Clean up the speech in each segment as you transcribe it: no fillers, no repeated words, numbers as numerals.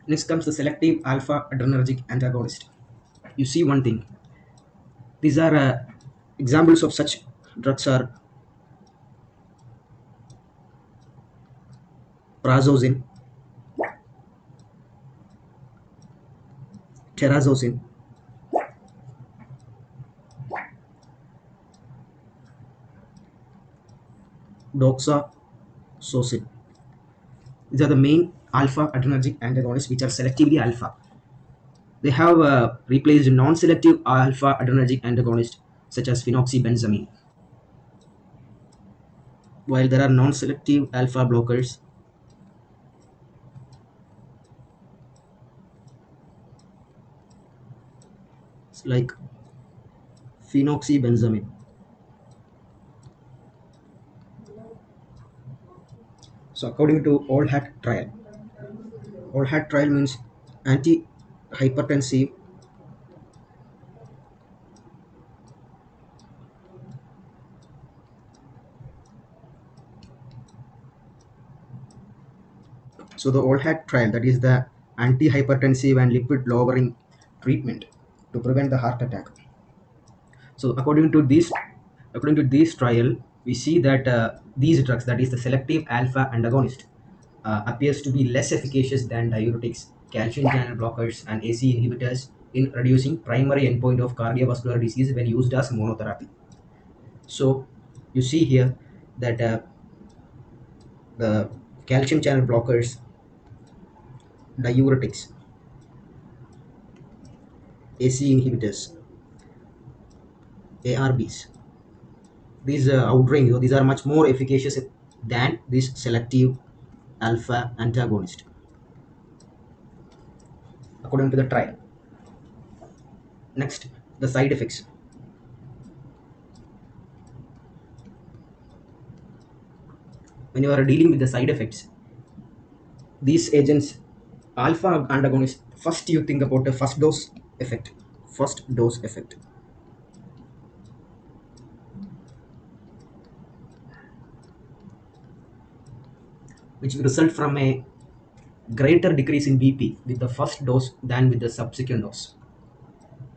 Next comes the selective alpha adrenergic antagonist. You see one thing. These are examples of such drugs are prazosin, terazosin, doxazosin. These are the main alpha adrenergic antagonists which are selectively alpha. They have replaced non-selective alpha adrenergic antagonists such as phenoxybenzamine. While there are non-selective alpha blockers like phenoxybenzamine. So according to all hat trial means anti-hypertensive So the OLHAC trial, that is the antihypertensive and lipid lowering treatment to prevent the heart attack. So according to this trial, we see that these drugs, that is the selective alpha antagonist, appears to be less efficacious than diuretics, calcium channel blockers, and AC inhibitors in reducing primary endpoint of cardiovascular disease when used as monotherapy. So you see here that the calcium channel blockers, diuretics, AC inhibitors, ARBs, these outrange, these are much more efficacious than this selective alpha antagonist according to the trial. Next, the side effects. When you are dealing with the side effects, these agents, alpha antagonists, first you think about the first dose effect, which will result from a greater decrease in BP with the first dose than with the subsequent dose.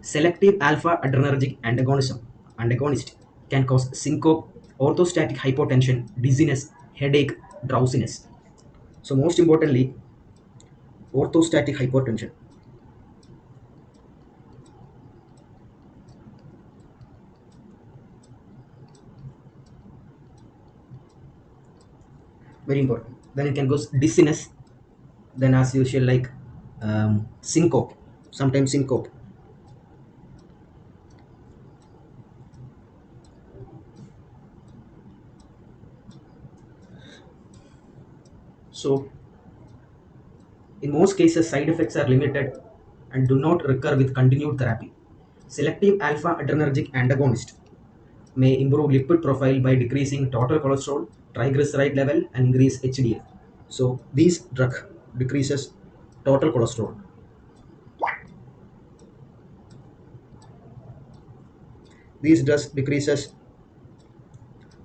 Selective alpha adrenergic antagonist can cause syncope, orthostatic hypotension, dizziness, headache, drowsiness. So most importantly, orthostatic hypotension. Very important. Then it can go dizziness. Then as usual, like syncope. Sometimes syncope. So in most cases, side effects are limited and do not recur with continued therapy. Selective alpha adrenergic antagonist may improve lipid profile by decreasing total cholesterol, triglyceride level, and increase HDL. So these drug decreases total cholesterol. These drugs decreases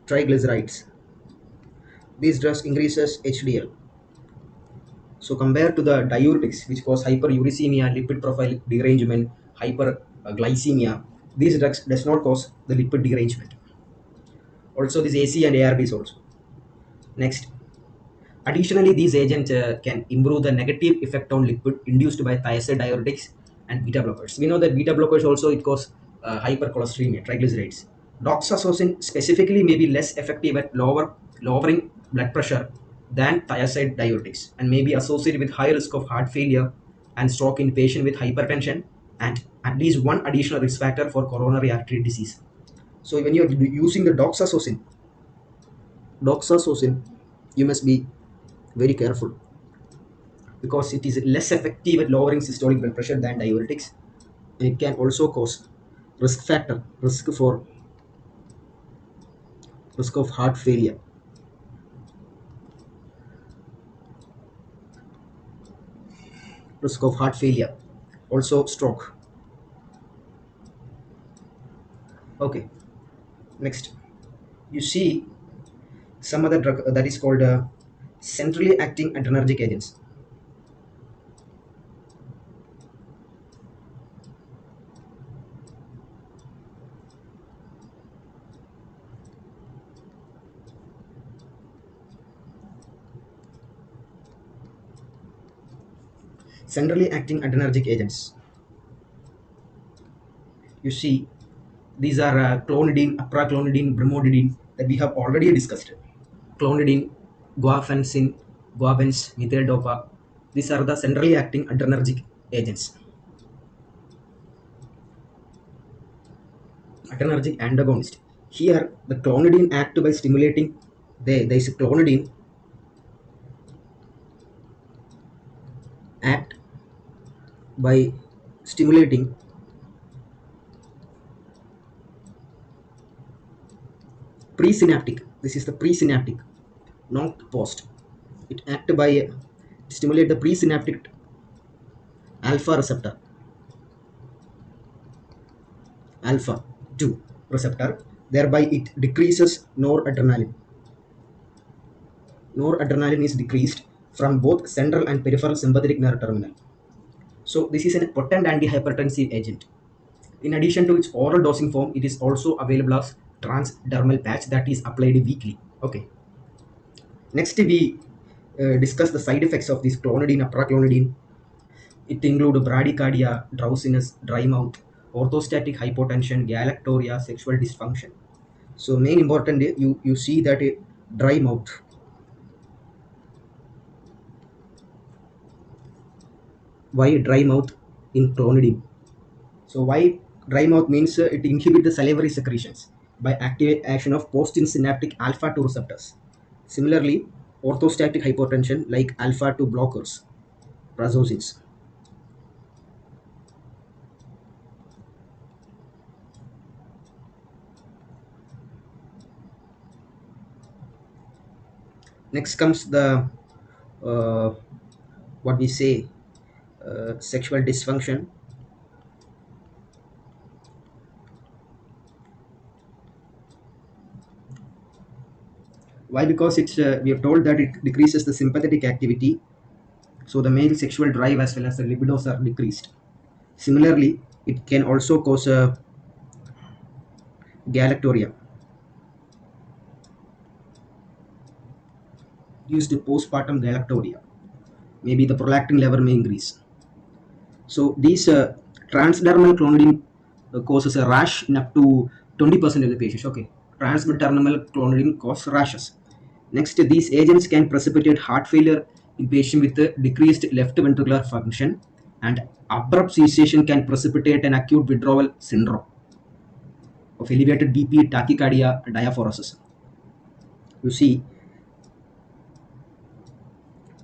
triglycerides. These drugs increases HDL. So compared to the diuretics, which cause hyperuricemia, lipid profile derangement, hyperglycemia, these drugs does not cause the lipid derangement. Also, this AC and ARBs also. Next, additionally, these agents can improve the negative effect on lipid induced by thiazide diuretics and beta blockers. We know that beta blockers also it cause hypercholesteremia, triglycerides. Doxazosin specifically may be less effective at lowering blood pressure than thiazide diuretics and may be associated with high risk of heart failure and stroke in patient with hypertension and at least one additional risk factor for coronary artery disease. So when you are using the doxazosin, you must be very careful because it is less effective at lowering systolic blood pressure than diuretics. And it can also cause risk of heart failure, also stroke. Okay, next you see some other drug that is called centrally acting adrenergic agents. Centrally acting adrenergic agents. You see, these are clonidine, apraclonidine, bromidine that we have already discussed. Clonidine, guafencin, guavens, methyl-dopa. These are the centrally acting adrenergic agents. Adrenergic antagonist. Here, the clonidine act by stimulating. There is clonidine act by stimulating presynaptic. This is the presynaptic, not post. It act by stimulate the presynaptic alpha receptor, alpha 2 receptor. Thereby, it decreases noradrenaline. Noradrenaline is decreased from both central and peripheral sympathetic nerve terminal. So, this is a potent antihypertensive agent. In addition to its oral dosing form, it is also available as transdermal patch that is applied weekly. Okay. Next, we discuss the side effects of this clonidine, apraclonidine. It include bradycardia, drowsiness, dry mouth, orthostatic hypotension, galactoria, sexual dysfunction. So main important, you see that dry mouth. Why dry mouth in clonidine? So why dry mouth means it inhibits the salivary secretions by active action of postsynaptic alpha 2 receptors. Similarly, orthostatic hypotension like alpha 2 blockers, prazosins. Next comes the uh, what we say sexual dysfunction. Why? Because it's we are told that it decreases the sympathetic activity, so the male sexual drive as well as the libidos are decreased. Similarly, it can also cause galactoria, used postpartum galactoria. Maybe the prolactin level may increase. So these transdermal clonidine causes a rash in up to 20% of the patients. Okay, transdermal clonidine causes rashes. Next, these agents can precipitate heart failure in patients with decreased left ventricular function, and abrupt cessation can precipitate an acute withdrawal syndrome of elevated BP, tachycardia, diaphoresis. You see,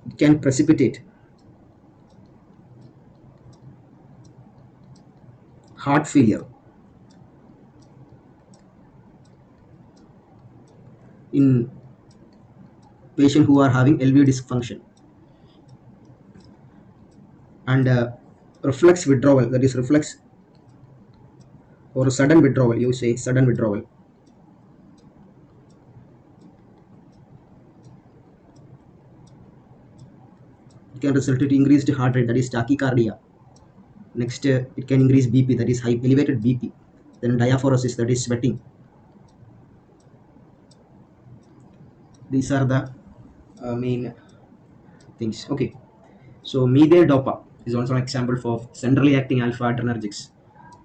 it can precipitate heart failure in patients who are having LV dysfunction, and reflex withdrawal, that is reflex or sudden withdrawal, you say sudden withdrawal. It can result in increased heart rate, that is tachycardia. Next, it can increase BP, that is high elevated BP. Then diaphoresis, that is sweating. These are the main things. Okay, so methyl dopa is also an example for centrally acting alpha adrenergics.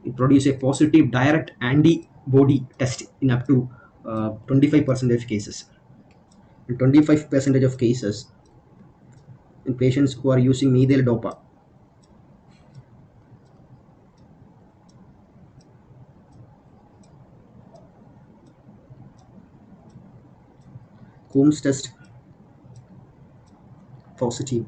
It produces a positive direct antibody test in up to 25% of cases. In 25% of cases, in patients who are using methyl dopa, Coombs test positive,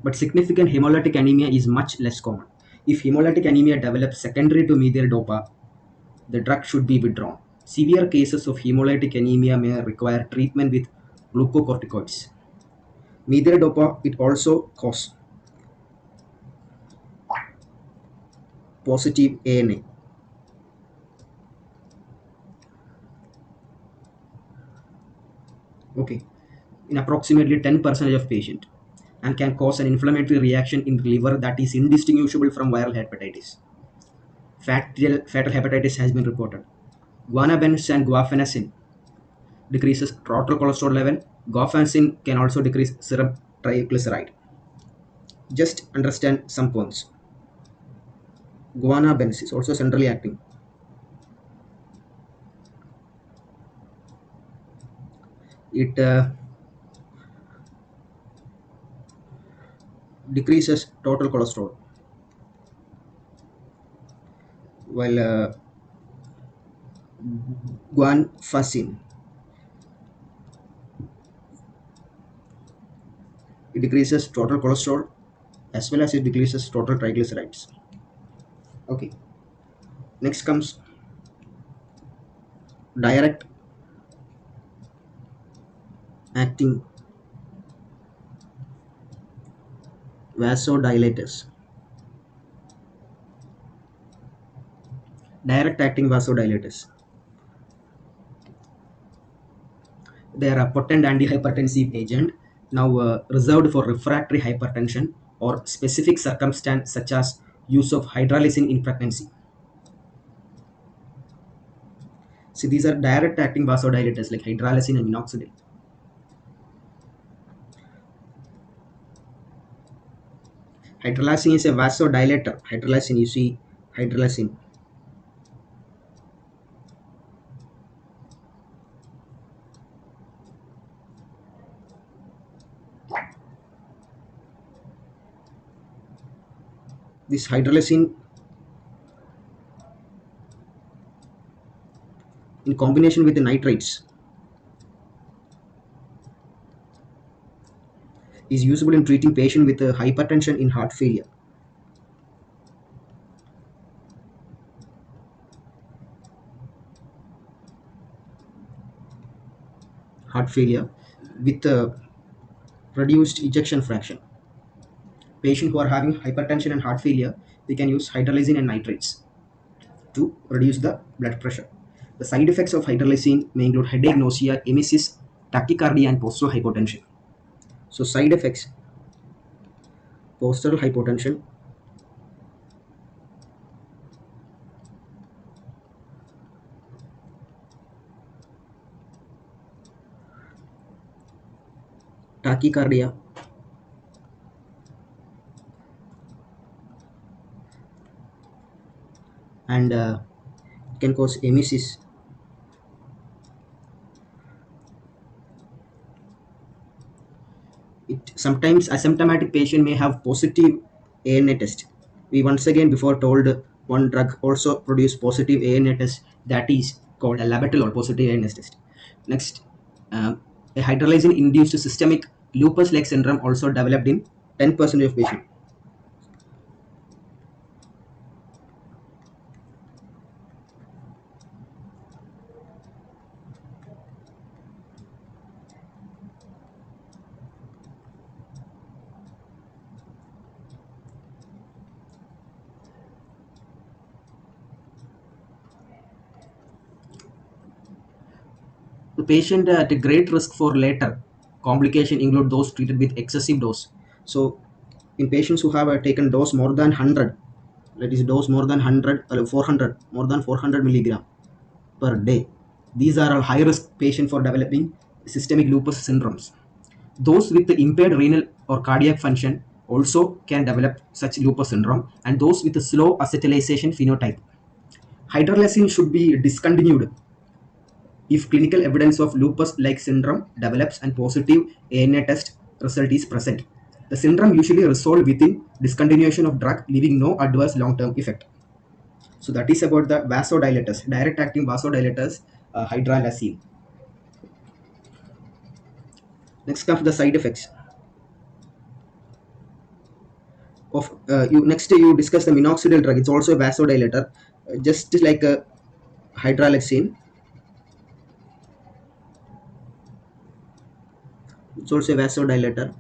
but significant hemolytic anemia is much less common. If hemolytic anemia develops secondary to methyl dopa, the drug should be withdrawn. Severe cases of hemolytic anemia may require treatment with glucocorticoids. Methyl dopa, it also causes positive ANA. Okay, in approximately 10% of patients, and can cause an inflammatory reaction in the liver that is indistinguishable from viral hepatitis. Fatal hepatitis has been reported. Guanabens and guafenicin decreases total cholesterol level. Guafenicin can also decrease serum triglyceride. Just understand some points. Guanabens is also centrally acting. It decreases total cholesterol, while guanfacine, it decreases total cholesterol as well as it decreases total triglycerides. Okay, next comes direct acting vasodilators. Direct acting vasodilators. They are a potent antihypertensive agent now reserved for refractory hypertension or specific circumstance such as use of hydralazine in pregnancy. See, these are direct acting vasodilators like hydralazine and minoxidil. Hydralazine is a vasodilator. Hydralazine, you see, hydralazine. This hydralazine, in combination with the nitrates, is usable in treating patients with hypertension in heart failure. Heart failure with reduced ejection fraction. Patients who are having hypertension and heart failure, they can use hydralazine and nitrates to reduce the blood pressure. The side effects of hydralazine may include headache, nausea, emesis, tachycardia, and postural hypotension. So, side effects: postural hypotension, tachycardia, and it can cause emesis. It sometimes asymptomatic patient may have positive ANA test. We once again before told one drug also produce positive ANA test, that is called a labetalol positive ANA test. Next, uh, a hydralazine induced systemic lupus-like syndrome also developed in 10% of patients. The patient at a great risk for later complication include those treated with excessive dose. So, in patients who have taken dose more than 100, that is dose more than 100, 400, more than 400 milligram per day, these are a high risk patient for developing systemic lupus syndromes. Those with the impaired renal or cardiac function also can develop such lupus syndrome, and those with a slow acetylation phenotype. Hydralazine should be discontinued if clinical evidence of lupus-like syndrome develops and positive ANA test result is present. The syndrome usually resolves within discontinuation of drug, leaving no adverse long-term effect. So that is about the vasodilators, direct-acting vasodilators, hydralazine. Next comes the side effects of you. Next you discuss the minoxidil drug. It's also a vasodilator, just like a hydralazine. It's also a vasodilator.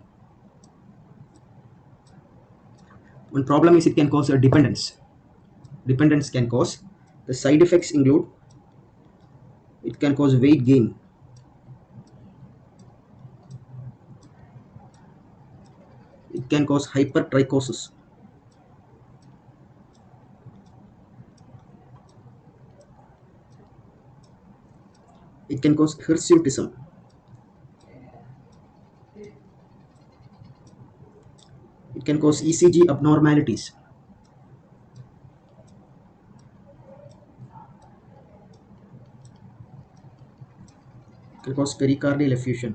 One problem is it can cause a dependence. Dependence can cause. The side effects include it can cause weight gain. It can cause hypertrichosis. It can cause hirsutism. It can cause ECG abnormalities. It can cause pericardial effusion.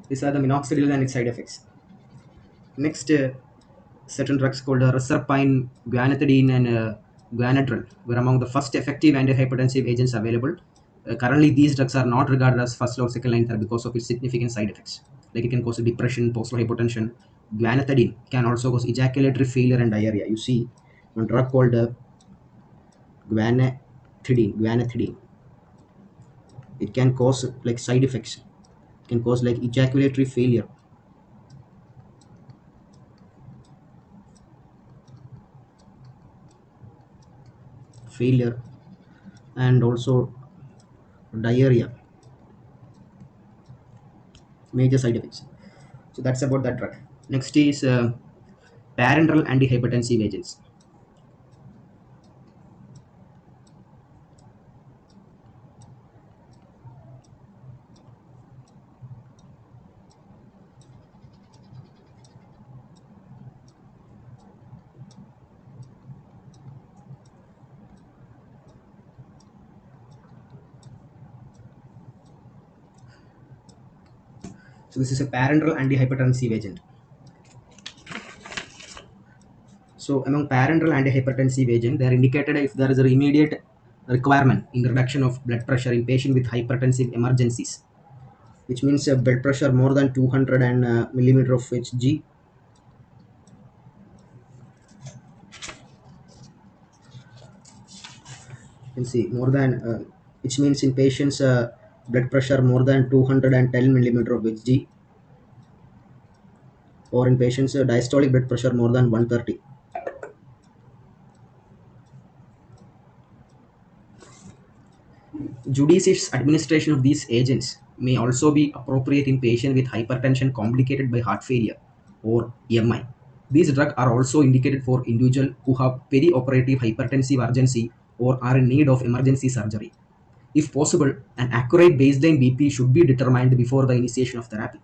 These are the minoxidil and its side effects. Next, certain drugs called reserpine, guanethidine, and guanadrel were among the first effective antihypertensive agents available. Currently, these drugs are not regarded as first or second line therapy because of its significant side effects. Like it can cause depression, postural hypotension. Guanethidine can also cause ejaculatory failure and diarrhea. You see, one drug called guanethidine. It can cause like side effects. It can cause like ejaculatory failure, and also diarrhea, major side effects. So that's about that drug. Next is parenteral antihypertensive agents. So this is a parenteral antihypertensive agent. So among parenteral antihypertensive agent, they are indicated if there is an immediate requirement in the reduction of blood pressure in patient with hypertensive emergencies, which means blood pressure more than 200 and millimeter of Hg. You can see more than, which means in patients blood pressure more than 210 millimeter of Hg, or in patients diastolic blood pressure more than 130. Judicious administration of these agents may also be appropriate in patients with hypertension complicated by heart failure or MI. These drugs are also indicated for individuals who have perioperative hypertensive urgency or are in need of emergency surgery. If possible, an accurate baseline BP should be determined before the initiation of therapy.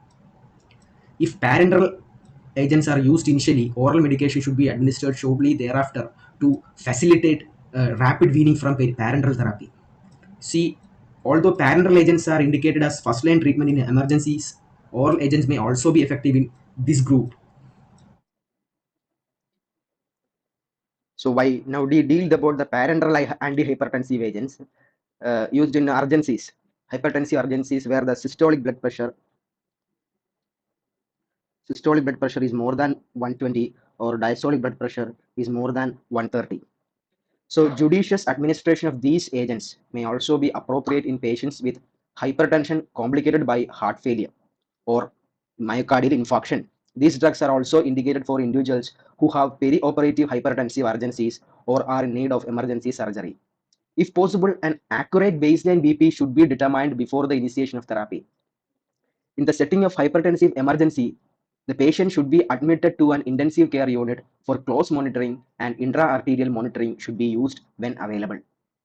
If parenteral agents are used initially, oral medication should be administered shortly thereafter to facilitate rapid weaning from parenteral therapy. See, although parenteral agents are indicated as first line treatment in emergencies, oral agents may also be effective in this group. So, why now deal about the parenteral antihypertensive agents used in urgencies, hypertensive urgencies, where the systolic blood pressure is more than 120 or diastolic blood pressure is more than 130. So judicious administration of these agents may also be appropriate in patients with hypertension complicated by heart failure or myocardial infarction. These drugs are also indicated for individuals who have perioperative hypertensive urgencies or are in need of emergency surgery. If possible, an accurate baseline BP should be determined before the initiation of therapy. In the setting of hypertensive emergency, the patient should be admitted to an intensive care unit for close monitoring, and intra-arterial monitoring should be used when available.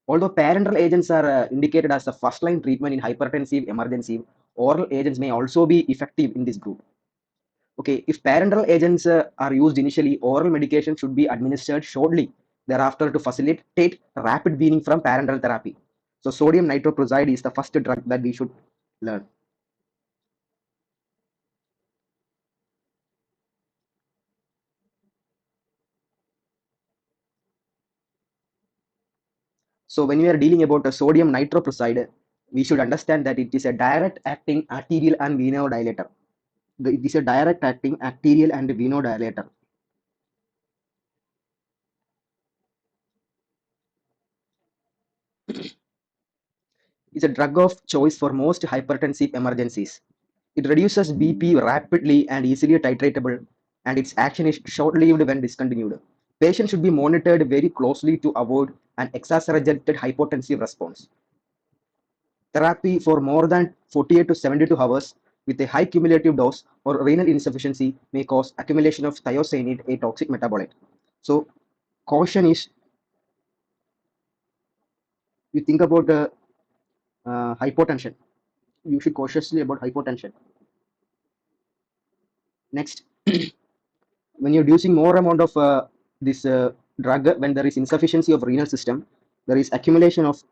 Although parenteral agents are indicated as the first line treatment in hypertensive emergency, oral agents may also be effective in this group. Okay, if parenteral agents are used initially, oral medication should be administered shortly thereafter to facilitate rapid weaning from parenteral therapy. So sodium nitroprusside is the first drug that we should learn. So when we are dealing about a sodium nitroprusside, we should understand that it is a direct acting arterial and venodilator. It is a direct acting arterial and venodilator. It's a drug of choice for most hypertensive emergencies. It reduces BP rapidly and easily titratable, and its action is short-lived when discontinued. Patients should be monitored very closely to avoid an exacerbated hypotensive response. Therapy for more than 48 to 72 hours with a high cumulative dose or renal insufficiency may cause accumulation of thiocyanate, a toxic metabolite. So, caution is You think about hypotension. You should cautiously about hypotension. Next, when you're using more amount of this drug, when there is insufficiency of renal system, there is accumulation of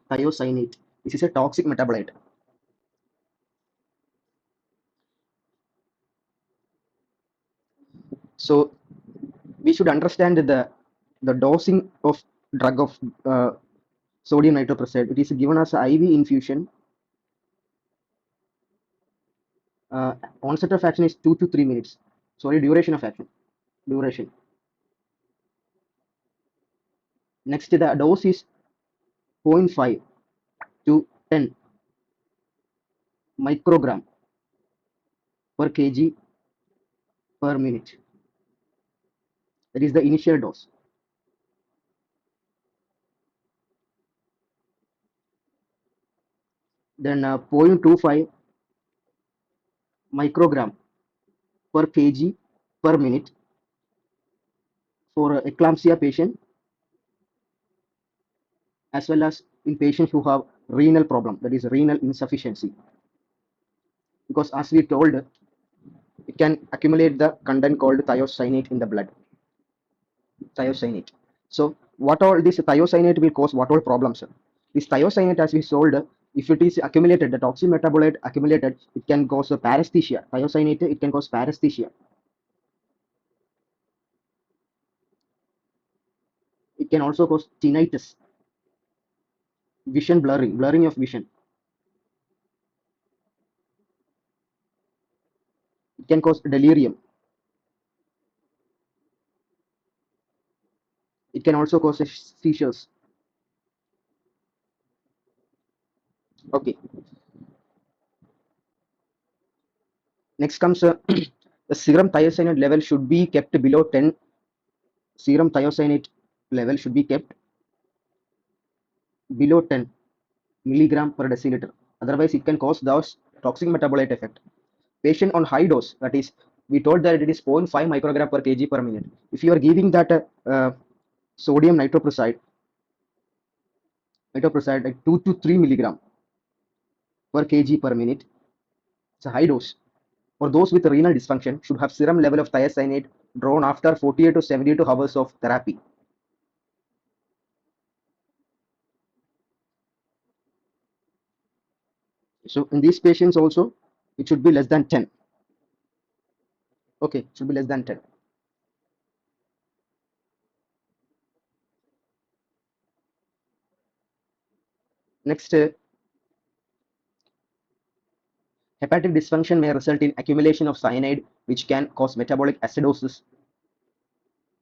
thiocyanate. This is a toxic metabolite. So we should understand the dosing of drug of sodium nitroprusside. It is given as IV infusion. Onset of action is 2 to 3 minutes. Sorry, duration of action. Duration. Next, the dose is 0.5 to 10 microgram per kg per minute. That is the initial dose. Then 0.25 microgram per kg per minute for eclampsia patient, as well as in patients who have renal problem, that is renal insufficiency. Because as we told, it can accumulate the content called thiocyanate in the blood. Thiocyanate. So what all this thiocyanate will cause what all problems? This thiocyanate, as we told, if it is accumulated, the toxic metabolite accumulated, it can cause a paresthesia. Thiocyanate, it can cause paresthesia. It can also cause tinnitus, vision blurring, blurring of vision. It can cause delirium. It can also cause seizures. Okay. Next comes the serum thiocyanate level should be kept below 10. Serum thiocyanate level should be kept below 10 milligram per deciliter. Otherwise, it can cause those toxic metabolite effect. Patient on high dose, that is, we told that it is 0.5 microgram per kg per minute. If you are giving that sodium nitroprusside like 2 to 3 milligram per kg per minute, it's a high dose. For those with renal dysfunction, should have serum level of thiocyanate drawn after 48 to 72 hours of therapy. So in these patients also, it should be less than 10. Okay, it should be less than 10. Next, hepatic dysfunction may result in accumulation of cyanide, which can cause metabolic acidosis.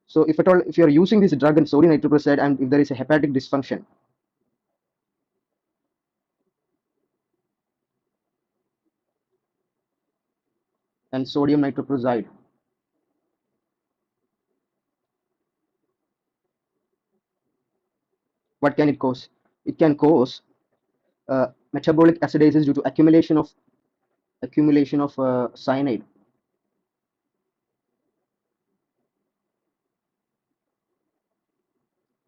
So if at all, if you are using this drug and sodium nitroprusside, and if there is a hepatic dysfunction, and sodium nitroprusside, what can it cause? It can cause metabolic acidosis due to accumulation of cyanide.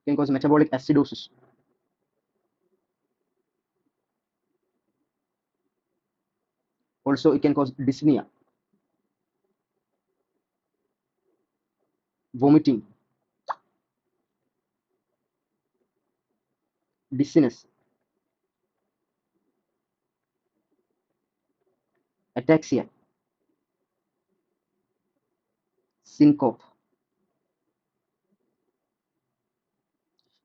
It can cause metabolic acidosis. Also, it can cause dyspnea, vomiting, dizziness, ataxia, syncope.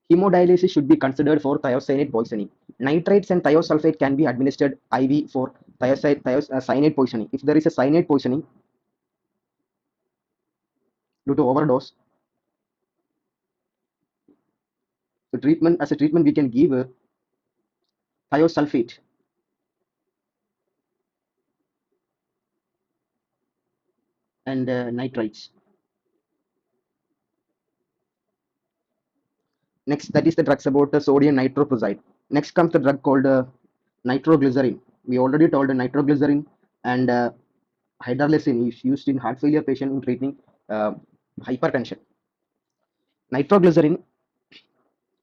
Hemodialysis should be considered for thiocyanate poisoning. Nitrates and thiosulfate can be administered IV for cyanate poisoning. If there is a cyanate poisoning due to overdose, the treatment as a treatment we can give thiosulfate and nitrates. Next, that is the drugs about sodium nitroprusside. Next comes the drug called nitroglycerin. We already told nitroglycerin And hydralazine is used in heart failure patient in treating uh, hypertension. Nitroglycerin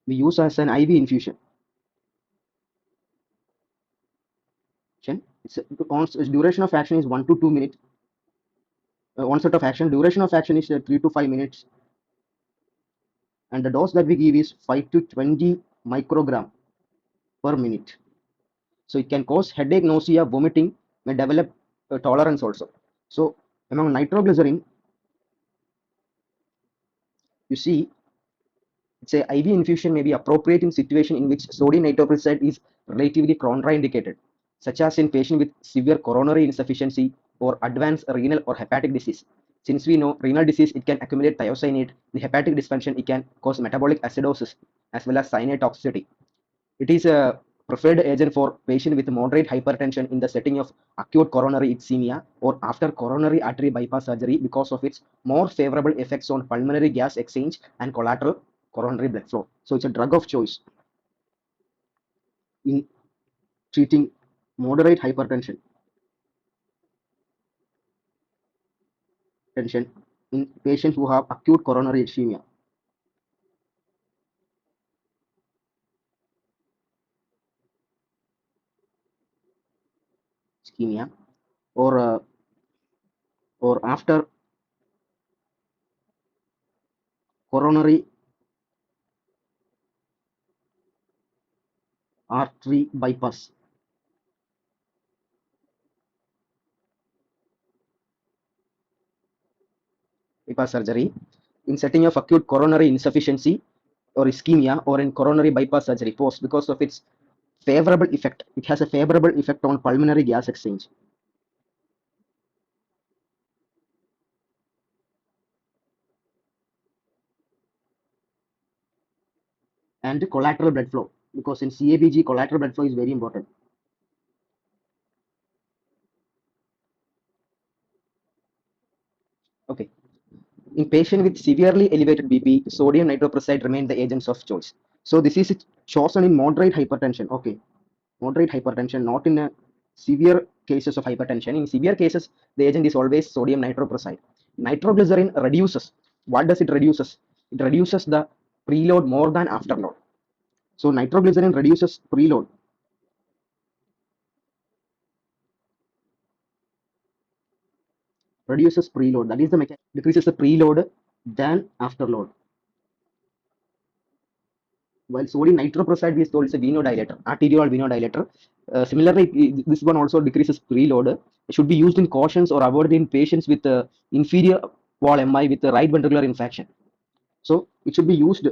we use as an IV infusion. Its duration of action is 1 to 2 minutes. Onset of action, duration of action is 3 to 5 minutes, and the dose that we give is 5 to 20 microgram per minute. So it can cause headache, nausea, vomiting, may develop tolerance also. So among nitroglycerin, you see, it's a IV infusion may be appropriate in situation in which sodium nitroprusside is relatively contraindicated, such as in patient with severe coronary insufficiency or advanced renal or hepatic disease. Since we know renal disease, it can accumulate thiocyanate. In hepatic dysfunction, it can cause metabolic acidosis as well as cyanide toxicity. It is a preferred agent for patient with moderate hypertension in the setting of acute coronary ischemia or after coronary artery bypass surgery because of its more favorable effects on pulmonary gas exchange and collateral coronary blood flow. So it's a drug of choice in treating moderate hypertension tension in patients who have acute coronary ischemia or after coronary artery bypass surgery in setting of acute coronary insufficiency or ischemia or in coronary bypass surgery post because of its favorable effect. It has a favorable effect on pulmonary gas exchange. And collateral blood flow, because in CABG collateral blood flow is very important. Okay. In patient with severely elevated BP, sodium nitroprusside remain the agents of choice. So this is chosen in moderate hypertension. Okay, moderate hypertension, not in a severe cases of hypertension. In severe cases, the agent is always sodium nitroprusside. Nitroglycerin reduces. What does it reduces? It reduces the preload more than afterload. So nitroglycerin reduces preload. Reduces preload. That is the mechanism. Decreases the preload than afterload. While sodium nitroprusside is told is a venodilator, arterial venodilator. Similarly, this one also decreases preload. It should be used in cautions or avoided in patients with inferior wall MI with the right ventricular infarction. So it should be used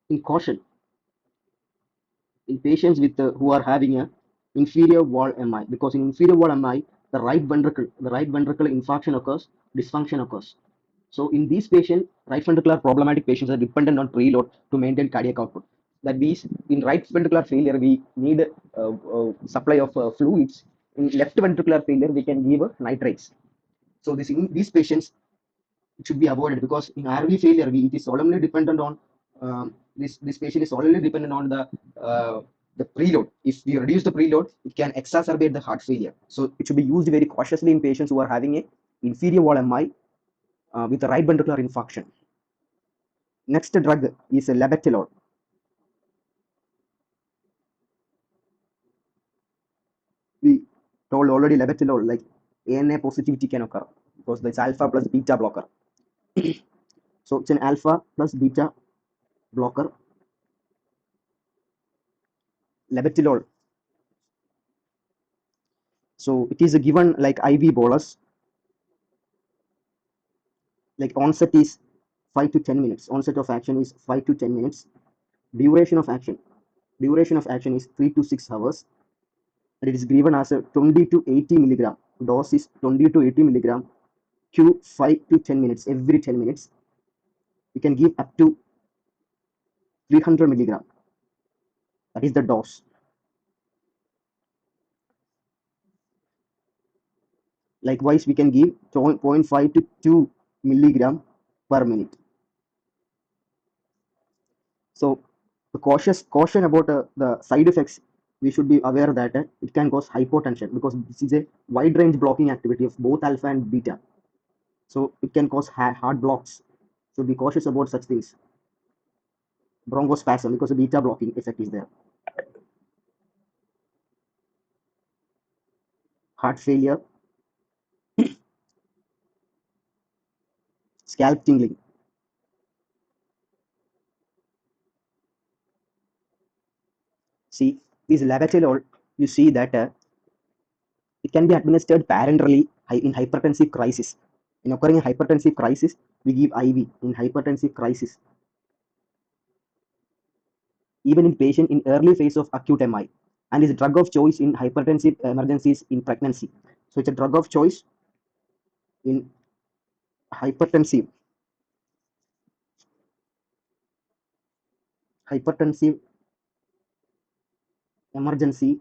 in caution in patients with who are having a inferior wall MI, because in inferior wall MI the right ventricle infarction occurs, dysfunction occurs. So in these patients, right ventricular problematic patients are dependent on preload to maintain cardiac output. That means in right ventricular failure we need supply of fluids. In left ventricular failure we can give nitrates. So this in these patients it should be avoided, because in RV failure it is solemnly dependent on this patient is solely dependent on the preload. If we reduce the preload, it can exacerbate the heart failure. So it should be used very cautiously in patients who are having a inferior wall MI with the right ventricular infarction. Next drug is labetalol. We told already labetalol, like ANA positivity can occur because it's alpha plus beta blocker. So it's an alpha plus beta blocker. Labetalol. So it is given like IV bolus. Like onset is 5 to 10 minutes. Onset of action is 5 to 10 minutes. Duration of action. Duration of action is 3 to 6 hours. And it is given as a 20 to 80 milligram. Dose is 20 to 80 milligram. Q 5 to 10 minutes. Every 10 minutes. We can give up to 300 milligram. That is the dose. Likewise, we can give 0.5 to 2 milligram per minute. So The caution about the side effects, we should be aware that it can cause hypotension because this is a wide range blocking activity of both alpha and beta. So it can cause heart blocks. So be cautious about such things. Bronchospasm because the beta blocking effect is there. Heart failure, scalp tingling. See, this labetalol, you see that it can be administered parenterally in hypertensive crisis. In occurring hypertensive crisis, we give IV in hypertensive crisis, even in patient in early phase of acute MI, and is a drug of choice in hypertensive emergencies in pregnancy. So it's a drug of choice in hypertensive hypertensive emergency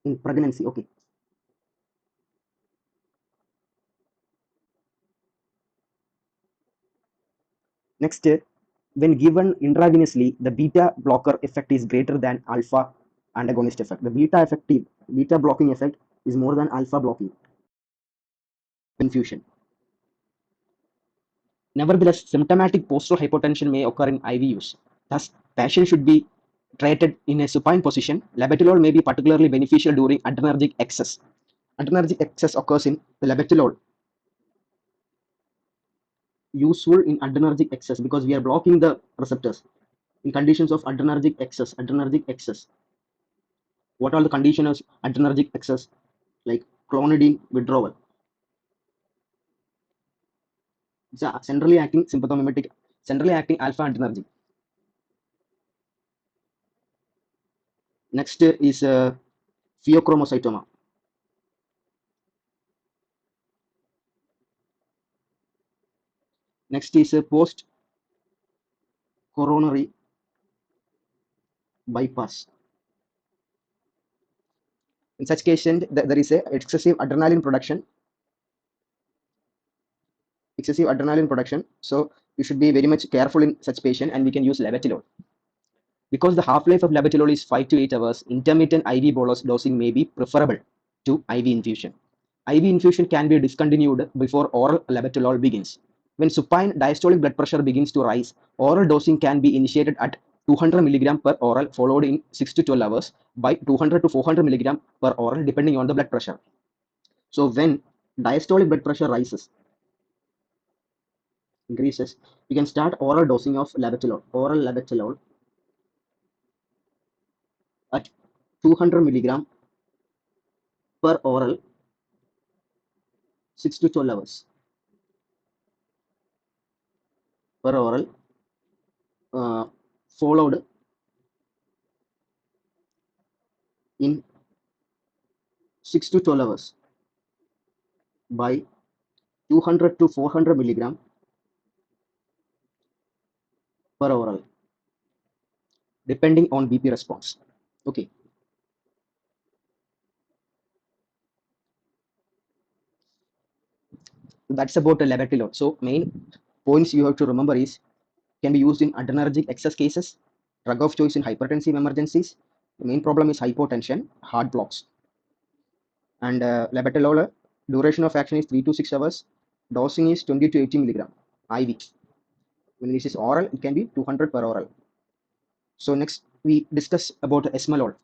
in pregnancy. Okay. Next, when given intravenously, the beta blocker effect is greater than alpha antagonist effect. The beta blocking effect is more than alpha blocking infusion. Nevertheless, symptomatic postural hypotension may occur in IV use. Thus, patient should be treated in a supine position. Labetalol may be particularly beneficial during adrenergic excess. Adrenergic excess occurs in the labetalol, useful in adrenergic excess because we are blocking the receptors in conditions of adrenergic excess. Adrenergic excess. What are the conditions of adrenergic excess? Like clonidine withdrawal. It's a centrally acting sympathomimetic, centrally acting alpha adrenergic. Next is pheochromocytoma. Next is post coronary bypass. In such cases, there is a excessive adrenaline production. So you should be very much careful in such patient, and we can use labetalol. Because the half-life of labetalol is 5 to 8 hours, intermittent IV bolus dosing may be preferable to IV infusion. IV infusion can be discontinued before oral labetalol begins. When supine diastolic blood pressure begins to rise, oral dosing can be initiated at 200 mg per oral, followed in 6 to 12 hours by 200 to 400 mg per oral, depending on the blood pressure. So when diastolic blood pressure increases, you can start oral dosing of labetalol at 200 mg per oral, 6 to 12 hours per oral, uh, followed in 6 to 12 hours by 200 to 400 milligram per oral, depending on BP response. Okay, that's about the labetalol. So main points you have to remember is can be used in adrenergic excess cases, drug of choice in hypertensive emergencies. The main problem is hypotension, heart blocks, and labetalol duration of action is 3 to 6 hours. Dosing is 20 to 80 milligram IV. When this is oral, it can be 200 per oral. So next we discuss about esmolol.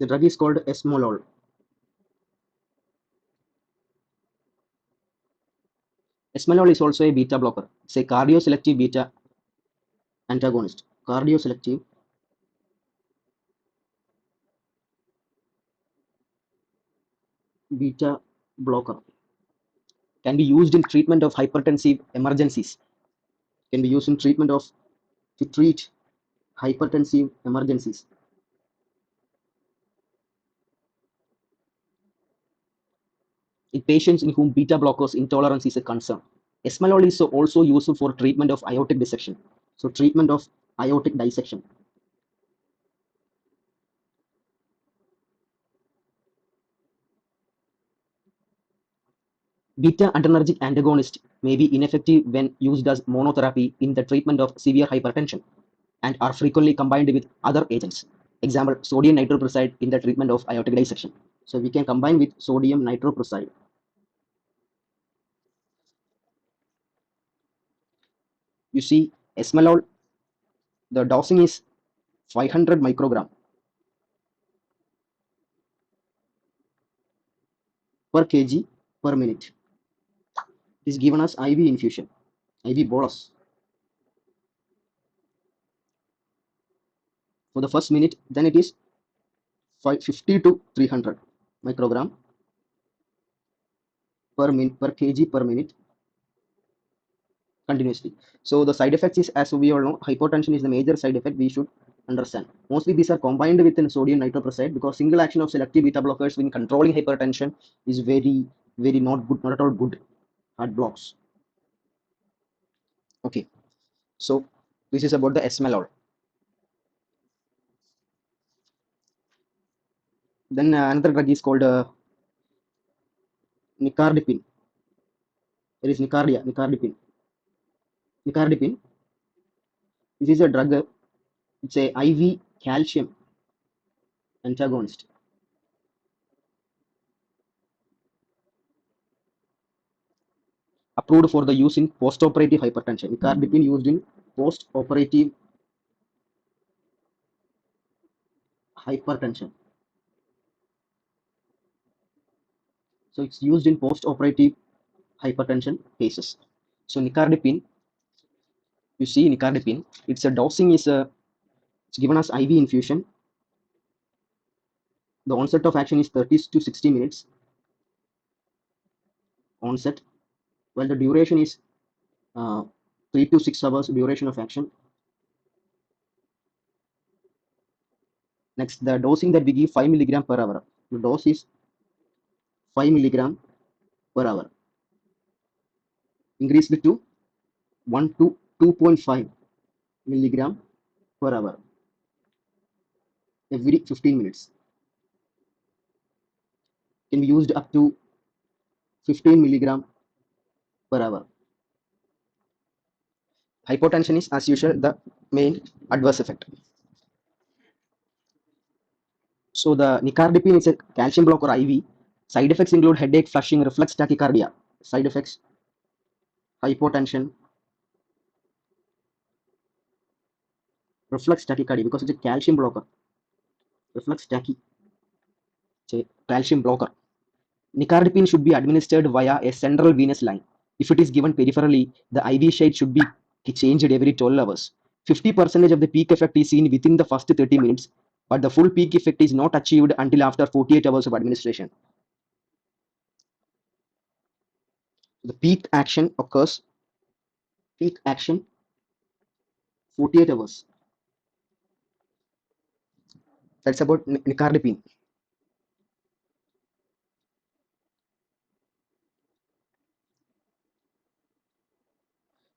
The drug is called esmolol. Esmolol is also a beta blocker. It's a cardioselective beta antagonist. Cardioselective beta blocker can be used in treatment of hypertensive emergencies. Can be used in treatment of to treat hypertensive emergencies. In patients in whom beta blockers intolerance is a concern. Esmolol is also useful for treatment of aortic dissection. So treatment of aortic dissection. Beta adrenergic antagonists may be ineffective when used as monotherapy in the treatment of severe hypertension and are frequently combined with other agents. Example, sodium nitroprusside in the treatment of aortic dissection. So we can combine with sodium nitroprusside. You see, esmolol, the dosing is 500 microgram per kg per minute. It is given as IV infusion, IV bolus. For the first minute, then it is 50 to 300 microgram per kg per minute continuously. So the side effects is, as we all know, hypotension is the major side effect we should understand. Mostly these are combined with sodium nitroprusside because single action of selective beta blockers in controlling hypertension is very not good, not at all good. Heart blocks. Okay, so this is about the esmolol. Then another drug is called nicardipine. There is nicardipine. Nicardipine. This is a drug. It's a IV calcium antagonist approved for the use in post-operative hypertension. Nicardipine used in post-operative hypertension. So it's used in post-operative hypertension cases. So nicardipine, you see nicardipine, it's a dosing is it's given as IV infusion. The onset of action is 30 to 60 minutes onset, while the duration is 3 to 6 hours duration of action. Next, the dosing that we give 5 milligram per hour. The dose is 5 milligram per hour, increased to 1 to 2.5 milligram per hour every 15 minutes. Can be used up to 15 milligram per hour. Hypotension is, as usual, the main adverse effect. So the nicardipine is a calcium blocker IV. Side effects include headache, flushing, reflex tachycardia. Side effects: hypotension, reflex tachycardia because it's a calcium blocker. Reflex tachy, it's a calcium blocker. Nicardipine should be administered via a central venous line. If it is given peripherally, the IV shade should be changed every 12 hours. 50% of the peak effect is seen within the first 30 minutes, but the full peak effect is not achieved until after 48 hours of administration. The peak action 48 hours. That's about nicardipine.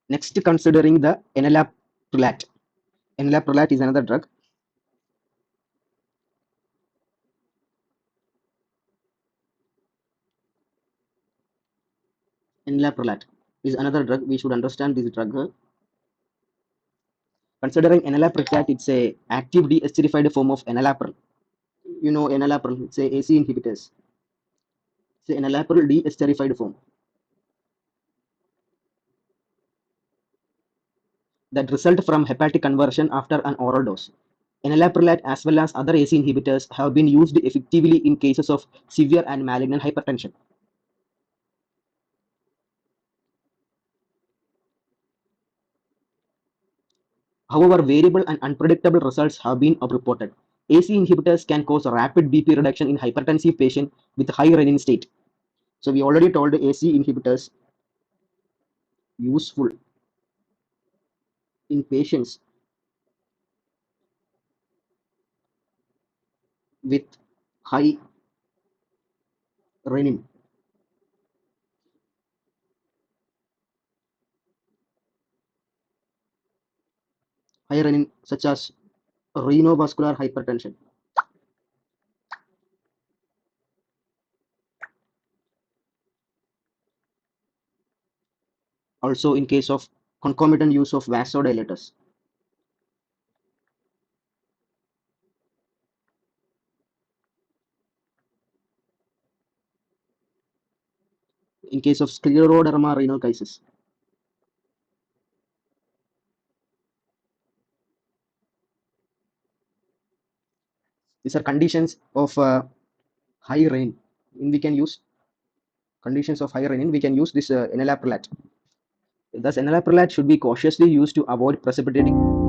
Next, considering the enalaprolate. Enalaprolate is another drug. Enalaprolate is another drug. We should understand this drug. Considering enalaprolate, it's a active deesterified form of enalapril. You know enalapril, it's a AC inhibitors. It's an enalapril deesterified form that result from hepatic conversion after an oral dose. Enalaprolate as well as other AC inhibitors have been used effectively in cases of severe and malignant hypertension. However, variable and unpredictable results have been reported. AC inhibitors can cause rapid BP reduction in hypertensive patients with high renin state. So we already told AC inhibitors useful in patients with high renin. High renin such as renovascular hypertension. also in case of concomitant use of vasodilators. In case of scleroderma renal cases. These are conditions of high renin. We can use conditions of high renin. We can use this enalaprilate. Thus, enalaprilate should be cautiously used to avoid precipitating